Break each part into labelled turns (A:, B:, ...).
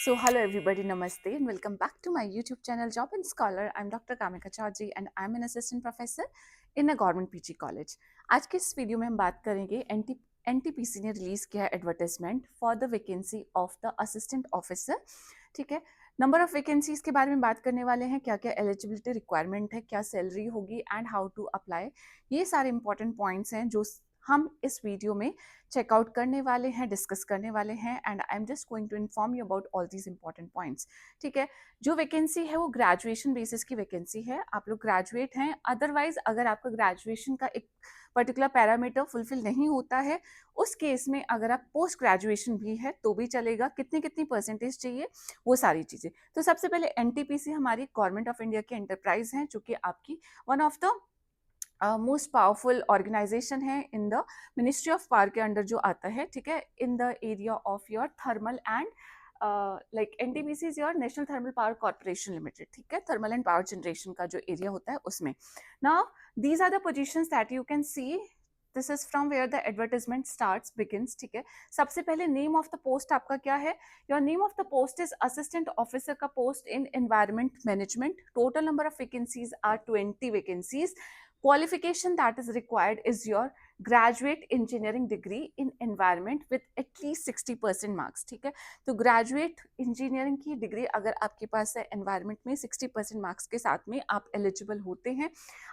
A: Hello everybody, Namaste and welcome back to my YouTube channel Job and Scholar. I'm Dr. Kamika Chaudhary and I'm an assistant professor in a government PG college. आज के इस video में हम बात करेंगे NTPC ने release किया है advertisement for the vacancy of the assistant officer. ठीक है, नंबर ऑफ वैकेंसीज के बारे में बात करने वाले हैं, क्या क्या एलिजिबिलिटी रिक्वायरमेंट है, क्या सैलरी होगी एंड हाउ टू अप्लाई. ये सारे इंपॉर्टेंट पॉइंट्स हैं जो हम इस वीडियो में चेकआउट करने वाले हैं, डिस्कस करने वाले हैं and I am just going to inform you about all these important points. ठीक है, जो वैकेंसी है वो ग्रेजुएशन बेसिस की वैकेंसी है, आप लोग ग्रेजुएट हैं. अदरवाइज अगर आपका ग्रेजुएशन का एक पर्टिकुलर पैरामीटर फुलफिल नहीं होता है, उस केस में अगर आप पोस्ट ग्रेजुएशन भी है तो भी चलेगा. कितनी कितनी परसेंटेज चाहिए, वो सारी चीज़ें. तो सबसे पहले एनटीपीसी हमारी गवर्नमेंट ऑफ इंडिया की एंटरप्राइज है, जो कि आपकी one of the most powerful organization है in the ministry of power के अंडर जो आता है. ठीक है, in the area of your thermal and like NTPC is your national thermal power corporation limited. ठीक है, थर्मल एंड पावर जनरेशन का जो एरिया होता है उसमें. Now these are the positions that you can see. This is from where the advertisement starts begins. ठीक है, सबसे पहले नेम ऑफ द पोस्ट आपका क्या है. Your name of the post is assistant officer का post in environment management. Total number of vacancies are 20 vacancies. Qualification that is required is your graduate engineering degree in environment with at least 60% marks. ठीक है, तो graduate engineering की degree अगर आपके पास है environment में 60% marks के साथ में आप एलिजिबल होते हैं.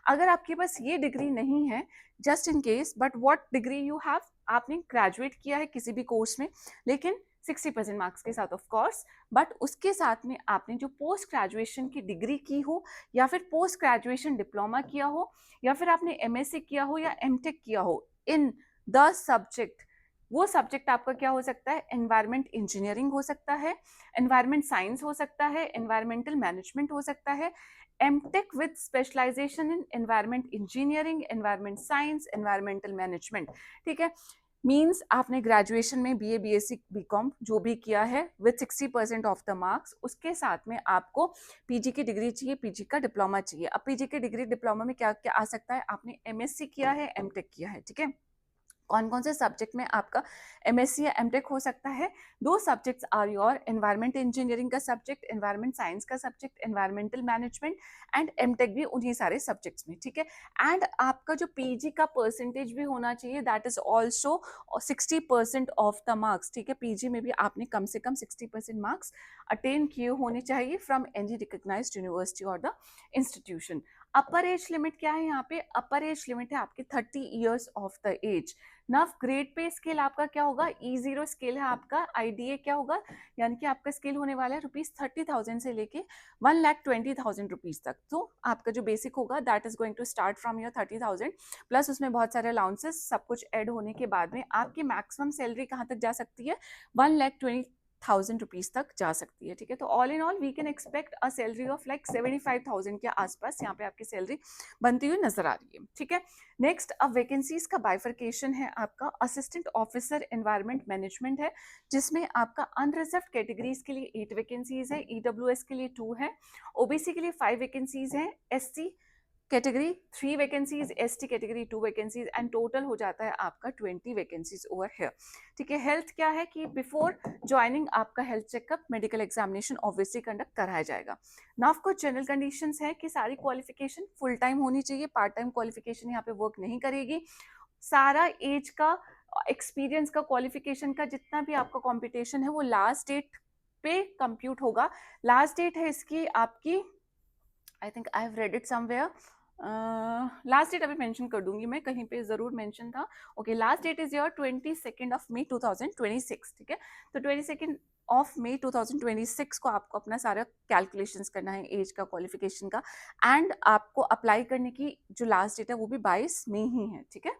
A: अगर आपके पास ये डिग्री नहीं है, just in case, but what degree you have, आपने ग्रेजुएट किया है किसी भी कोर्स में लेकिन 60% मार्क्स के साथ ऑफ कोर्स, बट उसके साथ में आपने जो पोस्ट ग्रेजुएशन की डिग्री की हो या फिर पोस्ट ग्रेजुएशन डिप्लोमा किया हो या फिर आपने एमएससी किया हो या एमटेक किया हो इन द सब्जेक्ट, वो सब्जेक्ट आपका क्या हो सकता है. एनवायरमेंट इंजीनियरिंग हो सकता है, एनवायरमेंट साइंस हो सकता है, एनवायरमेंटल मैनेजमेंट हो सकता है, MTech with specialisation in environment engineering, environment science, environmental management. ठीक है, मीन्स आपने ग्रेजुएशन में बीए बीएससी बीकॉम जो भी किया है विद 60% ऑफ द मार्क्स, उसके साथ में आपको पीजी की डिग्री चाहिए, पीजी का डिप्लोमा चाहिए. अब पीजी की डिग्री डिप्लोमा में क्या क्या आ सकता है, आपने एमएससी किया है, एमटेक किया है. ठीक है, कौन कौन से सब्जेक्ट में आपका एमएससी या एमटेक हो सकता है. दो subjects are your environment engineering का सब्जेक्ट, एनवायरमेंट साइंस का subject, environmental management and MTech भी उन्हीं सारे सब्जेक्ट्स में. ठीक है, एंड आपका जो पीजी का परसेंटेज भी होना चाहिए, that is also 60% of the marks. ठीक है, पीजी में भी आपने कम से कम 60% मार्क्स अटेन किए होने चाहिए फ्रॉम एनी रिकग्नाइज्ड यूनिवर्सिटी और the institution. Upper age limit क्या है यहाँ पे, अपर एज लिमिट है आपके 30 ईयर्स ऑफ द एज. नव ग्रेड पे स्केल आपका क्या होगा, E0 स्केल है आपका. आईडीए क्या होगा, यानी कि आपका स्केल होने वाला है ₹30,000 से लेके 1,20,000 रुपीज तक. तो आपका जो बेसिक होगा that is going to start from your 30,000 plus उसमें बहुत सारे अलाउंसेस सब कुछ ऐड होने के बाद में आपकी मैक्सिमम सैलरी कहाँ तक जा सकती है, 1,20,000 रुपीज तक जा सकती है. ठीक है, तो all in all we can expect a salary of like 75,000 के आसपास यहाँ पे आपकी सैलरी बनती हुई नजर आ रही है. ठीक है, नेक्स्ट अब वैकेंसीज का बाइफर्केशन है आपका. असिस्टेंट ऑफिसर एनवायरमेंट मैनेजमेंट है, जिसमें आपका अनरिजर्व्ड कैटेगरीज के लिए 8 वैकेंसीज है, ईडब्ल्यूएस के लिए 2 है, ओबीसी के लिए 5 वैकेंसीज है, SC category 3 vacancies, ST category 2 vacancies and total हो जाता है आपका 20 वैकेंसीज ओवर हियर. ठीक है, हेल्थ क्या है कि बिफोर ज्वाइनिंग आपका health checkup, medical examination obviously conduct कराया जाएगा. नाउ कुछ जनरल कंडीशंस है कि सारी क्वालिफिकेशन फुल टाइम होनी चाहिए, पार्ट टाइम क्वालिफिकेशन यहाँ पे वर्क नहीं करेगी. सारा एज का, एक्सपीरियंस का, क्वालिफिकेशन का जितना भी आपका कॉम्पिटिशन है वो लास्ट डेट पे कंप्यूट होगा. लास्ट डेट है इसकी आपकी, I think I have read it somewhere, last date अभी मेंशन कर दूंगी मैं, कहीं पे जरूर मेंशन था. Okay, last date is your 22 of May 2026. ठीक है, तो 22 ऑफ मई 2026 को आपको अपना सारा कैलकुलेशंस करना है एज का, क्वालिफिकेशन का, एंड आपको अप्लाई करने की जो लास्ट डेट है वो भी 22 मई ही है. ठीक है,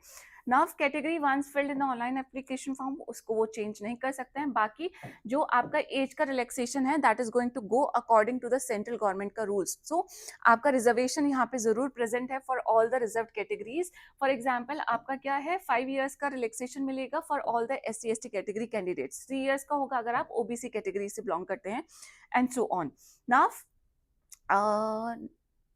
A: now category once filled in online application form, उसको वो चेंज नहीं कर सकते हैं. बाकी जो आपका एज का रिलैक्सेशन है that is going to go according to the central government का रूल्स. सो आपका रिजर्वेशन यहाँ पे जरूर प्रेजेंट है for all the reserve categories. For example आपका क्या है, 5 ईयर्स का रिलैक्सेशन मिलेगा for all the SC ST category candidates, 3 years का होगा अगर आप ओबीसी कैटेगरी से बिलोंग करते हैं, and so on. Now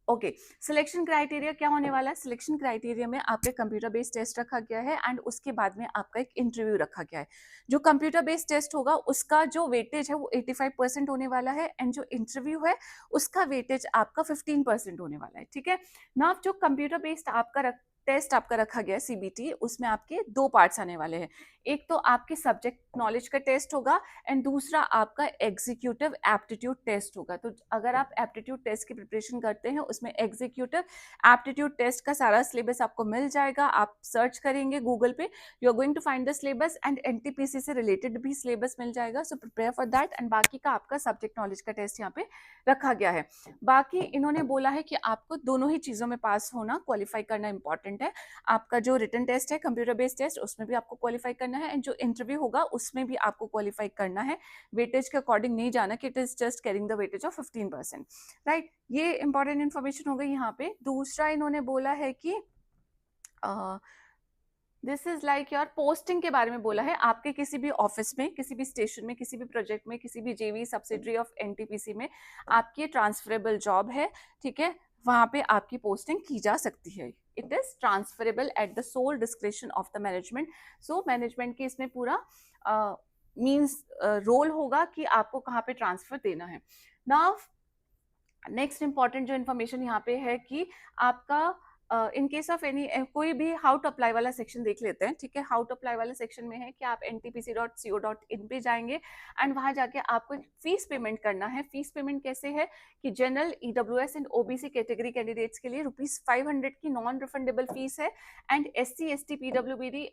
A: okay, selection criteria क्या होने वाला है? सिलेक्शन क्राइटेरिया में आपके कंप्यूटर बेस्ड टेस्ट रखा गया है एंड उसके बाद में आपका एक इंटरव्यू रखा गया है। जो कंप्यूटर बेस्ड टेस्ट होगा उसका जो वेटेज है वो 85% होने वाला है एंड जो इंटरव्यू है उसका वेटेज आपका 15% होने वाला है, ठीक है ना। जो कंप्यूटर बेस्ड आपका टेस्ट आपका रखा गया है सीबीटी, उसमें आपके दो पार्ट्स आने वाले हैं। एक तो आपके सब्जेक्ट नॉलेज का टेस्ट होगा एंड दूसरा आपका एग्जीक्यूटिव एप्टीट्यूड टेस्ट होगा। तो अगर आप एप्टीट्यूड टेस्ट की प्रिपरेशन करते हैं, उसमें एग्जीक्यूटिव एप्टीट्यूड टेस्ट का सारा सिलेबस आपको मिल जाएगा। आप सर्च करेंगे गूगल पे, you are going to find the syllabus and NTPC से रिलेटेड भी सिलेबस मिल जाएगा। So prepare for that and बाकी का आपका सब्जेक्ट नॉलेज का टेस्ट यहाँ पे रखा गया है। बाकी इन्होंने बोला है कि आपको दोनों ही चीजों में पास होना, क्वालिफाई करना इंपॉर्टेंट है। आपका जो रिटन टेस्ट है कंप्यूटर बेस्ड टेस्ट, उसमें भी आपको क्वालिफाई करना है एंड जो इंटरव्यू होगा उसमें भी आपको क्वालिफाई करना है। वेटेज के अकॉर्डिंग नहीं जाना कि it is just carrying the weightage of 15%, right. ये इंपॉर्टेंट इन्फॉर्मेशन हो गई यहाँ पे। दूसरा इन्होंने बोला है कि this is like your posting के बारे में बोला है। आपके किसी भी ऑफिस में, किसी भी स्टेशन में, किसी भी प्रोजेक्ट में, किसी भी जेवी सब्सिडरी ऑफ एनटीपीसी में आपकी ट्रांसफरेबल जॉब है, ठीक है, वहां पे आपकी पोस्टिंग की जा सकती है। It is transferable at the sole description of the management. सो मैनेजमेंट की इसमें पूरा मीन्स रोल होगा कि आपको कहाँ पे ट्रांसफर देना है। नाउ नेक्स्ट इंपॉर्टेंट जो इन्फॉर्मेशन यहाँ पे है कि आपका इन केस ऑफ एनी कोई भी हाउ टू अप्लाई वाला सेक्शन देख लेते हैं, ठीक है। हाउ टू अप्लाई वाले सेक्शन में है कि आप ntpc.co.in पे जाएंगे एंड वहां जाके आपको फीस पेमेंट करना है। फीस पेमेंट कैसे है कि general, EWS and OBC category candidates के लिए ₹500 की नॉन रिफंडेबल फीस है and SC ST PWBD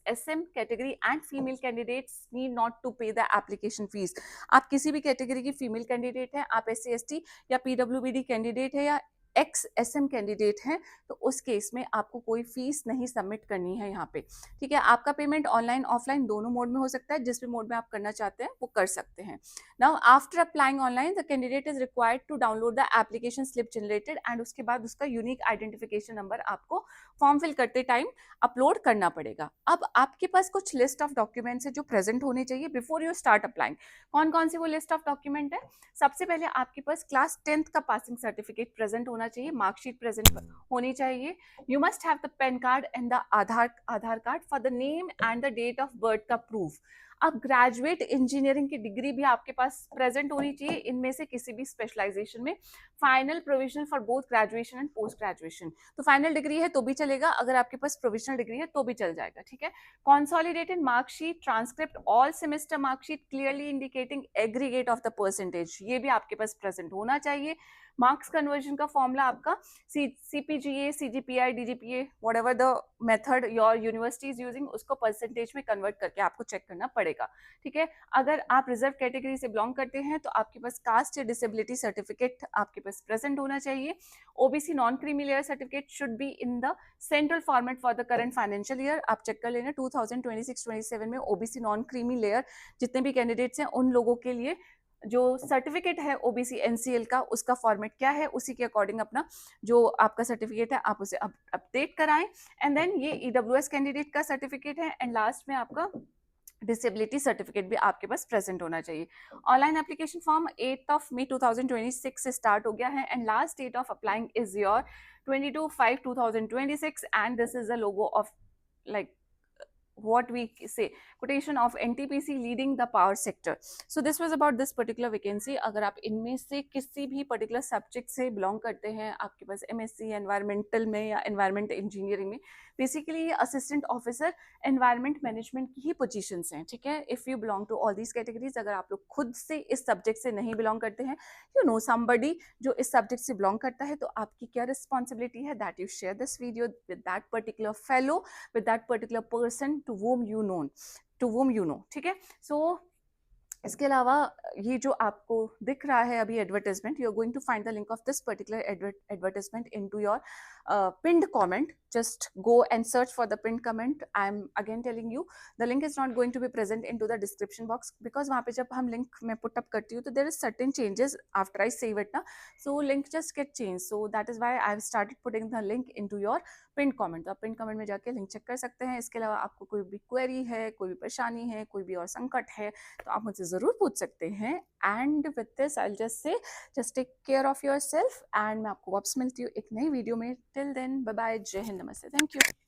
A: SM category and female candidates need not to pay the application fees. आप किसी भी कैटेगरी की फीमेल कैंडिडेट है, आप SC ST या PWBD कैंडिडेट है या XSM कैंडिडेट हैं, तो उस केस में आपको कोई फीस नहीं सबमिट करनी है यहाँ पे, ठीक है। आपका पेमेंट ऑनलाइन ऑफलाइन दोनों मोड में हो सकता है, जिस भी मोड में आप करना चाहते हैं वो कर सकते हैं। Now after applying online the candidate is required to download the application slip generated and उसके बाद उसका यूनिक आइडेंटिफिकेशन नंबर आपको फॉर्म फिल करते टाइम अपलोड करना पड़ेगा। अब आपके पास कुछ लिस्ट ऑफ डॉक्यूमेंट्स है जो प्रेजेंट होने चाहिए बिफोर यू स्टार्ट अप्लाइंग। कौन कौन सी वो लिस्ट ऑफ डॉक्यूमेंट है? सबसे पहले आपके पास क्लास 10th का पासिंग सर्टिफिकेट प्रेजेंट होना चाहिए, मार्कशीट प्रेजेंट होनी चाहिए। You must have the PAN card and the Aadhaar card for the name and the date of birth का प्रूफ। अब ग्रेजुएट इंजीनियरिंग की डिग्री भी आपके पास प्रेजेंट होनी चाहिए, इनमें से किसी भी स्पेशलाइजेशन में। Final provisional for both graduation and post graduation. तो फाइनल डिग्री है तो भी चलेगा, अगर आपके पास प्रोविजनल डिग्री है तो भी चल जाएगा, ठीक है। consolidated mark sheet, transcript, all semester mark sheet clearly indicating aggregate of the percentage, ये भी आपके पास प्रेजेंट होना चाहिए। मार्क्स कन्वर्जन का फॉर्मूला आपका CPGA, CGPI, DGPA, whatever the method your university is using, उसको परसेंटेज में कन्वर्ट करके आपको चेक करना पड़ेगा, ठीक है। अगर आप रिजर्व कैटेगरी से बिलोंग करते हैं तो आपके पास कास्ट या डिसेबिलिटी सर्टिफिकेट आपके पास प्रेजेंट होना चाहिए। OBC non creamy layer certificate should be in the central format for the current financial year. आप चेक कर लेना 2026-27 में ओबीसी नॉन क्रीमी लेयर जितने भी कैंडिडेट्स हैं उन लोगों के लिए जो सर्टिफिकेट है ओबीसी एनसीएल का, उसका फॉर्मेट क्या है, उसी के अकॉर्डिंग अपना जो आपका सर्टिफिकेट है आप उसे अपडेट कराएं। एंड देन ये ईडब्ल्यूएस कैंडिडेट का सर्टिफिकेट है एंड लास्ट में आपका डिसेबिलिटी सर्टिफिकेट भी आपके पास प्रेजेंट होना चाहिए। ऑनलाइन एप्लीकेशन फॉर्म 8 मई 2026 से स्टार्ट हो गया है and last date of applying is your 22/5/2026 and this is the logo of like what we say quotation of NTPC leading the power sector. So this was about this particular vacancy. अगर आप इनमें से किसी भी particular subject से belong करते हैं, आपके पास MSc environmental में या environment engineering में, basically assistant officer environment management की ही पोजीशंस हैं, ठीक है। If you belong to all these categories, अगर आप लोग खुद से इस सब्जेक्ट से नहीं बिलोंग करते हैं, यू नो समबडी जो इस सब्जेक्ट से बिलोंग करता है, तो आपकी क्या रिस्पॉन्सिबिलिटी है that you share this video with that particular fellow, with that particular person to whom you know, ठीक है। सो इसके अलावा ये जो आपको दिख रहा है अभी advertisement, you are going to find the link of this particular advertisement into your pinned comment. Just go and search for the pinned comment. I'm again telling you, the link is not going to be present into the description box because वहाँ पे जब हम link मैं put up करती हूँ तो there is certain changes after I save it ना, so link just get changed. So that is why I've started putting the link into your pinned comment. तो आप pinned comment में जाके link check कर सकते हैं. इसके अलावा आपको कोई भी query है, कोई भी परेशानी है, कोई भी और संकट है तो आप मुझसे ज़रूर पूछ सकते हैं. And with this I'll just say, just take care of yourself and मैं आपको वापस मिलती हूँ एक नई वीडियो में. Till then, bye bye, जय हिंद, नमस्ते, thank you.